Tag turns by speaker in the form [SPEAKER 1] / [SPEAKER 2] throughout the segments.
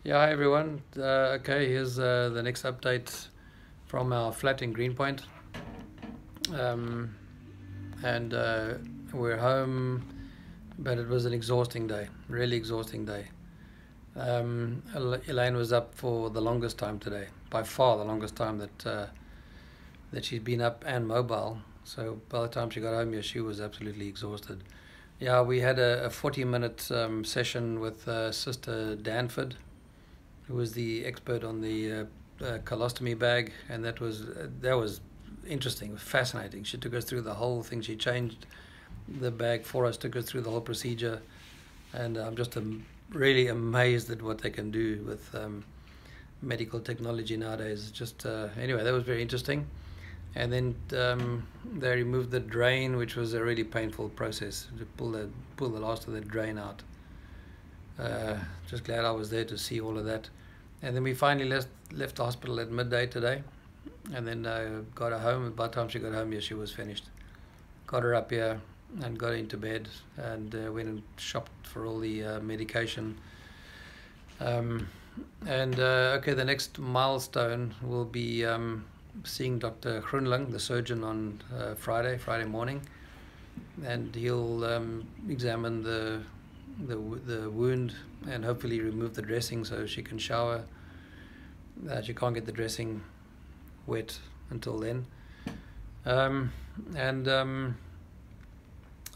[SPEAKER 1] Yeah, hi everyone. Okay, here's the next update from our flat in Greenpoint. Um, and we're home, but it was an exhausting day, really exhausting day. Elaine was up for the longest time today, by far the longest time that she's been up and mobile. So by the time she got home, yeah, she was absolutely exhausted. Yeah, we had a 40-minute session with Sister Danford, who was the expert on the colostomy bag, and that was interesting, fascinating. She took us through the whole thing. She changed the bag for us, took us through the whole procedure, and I'm just really amazed at what they can do with medical technology nowadays. Just anyway, that was very interesting. And then they removed the drain, which was a really painful process to pull the last of the drain out. Just glad I was there to see all of that. And then we finally left the hospital at midday today, and then got her home. By the time she got home, yeah, she was finished. Got her up here and got her into bed, and went and shopped for all the medication. Um, and okay, the next milestone will be seeing Dr. Groenling, the surgeon, on Friday morning, and he'll examine the wound and hopefully remove the dressing so she can shower. She can't get the dressing wet until then. Um, and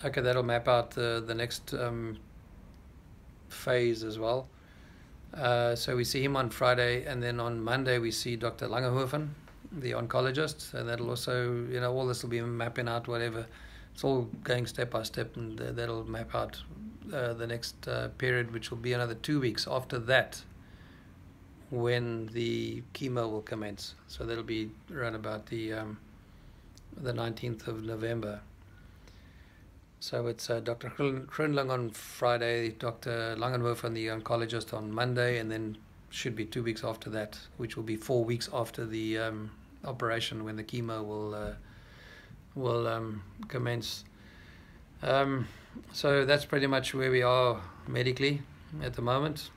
[SPEAKER 1] okay, that'll map out the next phase as well. So we see him on Friday, and then on Monday we see Dr. Langehoven, the oncologist, and that'll also, all this will be mapping out whatever. It's all going step by step, and that'll map out the next period, which will be another 2 weeks after that, when the chemo will commence. So that'll be around about the 19th of November. So it's Dr. Groenling on Friday, Dr. Langenhoven, the oncologist, on Monday, and then should be 2 weeks after that, which will be 4 weeks after the operation, when the chemo will commence. So that's pretty much where we are medically at the moment,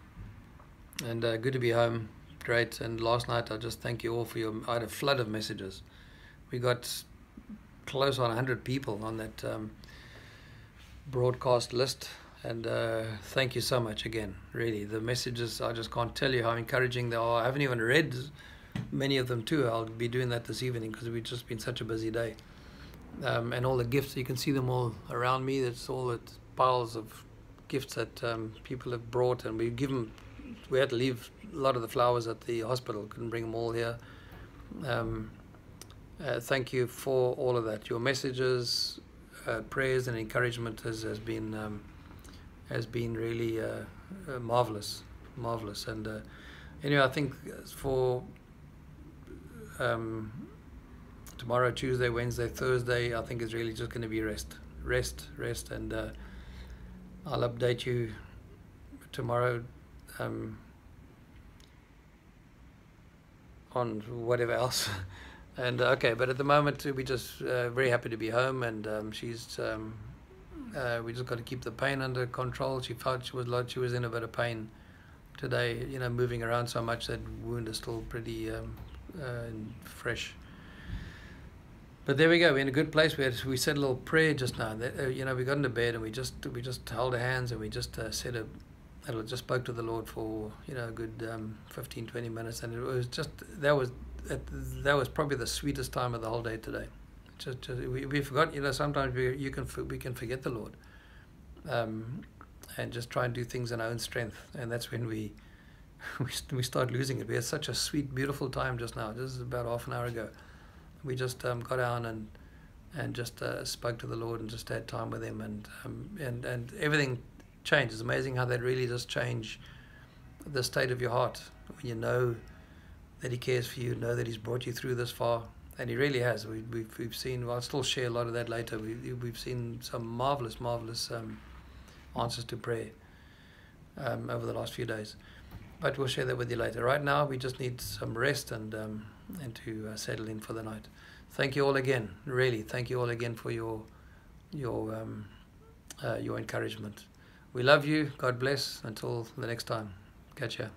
[SPEAKER 1] and good to be home. Great. And last night, I just thank you all for I had a flood of messages. We got close on 100 people on that broadcast list, and thank you so much again. Really, the messages, I just can't tell you how encouraging they are. I haven't even read many of them too. I'll be doing that this evening because we've just been such a busy day. And all the gifts, you can see them all around me. That's all the piles of gifts that people have brought, and we had to leave a lot of the flowers at the hospital, couldn't bring them all here. Thank you for all of that. Your messages, prayers and encouragement has been really marvelous. And anyway, I think for tomorrow, Tuesday, Wednesday, Thursday, I think is really just going to be rest, and I'll update you tomorrow on whatever else. And okay, but at the moment we just very happy to be home, and she's we just got to keep the pain under control. She felt she was in a bit of pain today, moving around so much. That wound is still pretty fresh. But there we go. We're in a good place. We said a little prayer just now. We got into bed, and we just held our hands, and we just just spoke to the Lord for a good 15-20 minutes, and it was just that was probably the sweetest time of the whole day today. We forgot. Sometimes we can forget the Lord, and just try and do things in our own strength, and that's when we start losing it. We had such a sweet, beautiful time just now. This is about half an hour ago. We just got down and just spoke to the Lord and just had time with Him, and everything changed. It's amazing how that really does change the state of your heart when you know that He cares for you, know that He's brought you through this far, and He really has. We've seen. I'll still share a lot of that later. We've seen some marvelous answers to prayer over the last few days, but we'll share that with you later. Right now, we just need some rest and to settle in for the night. Thank you all again. Really, thank you all again for your encouragement. We love you. God bless. Until the next time. Catch ya.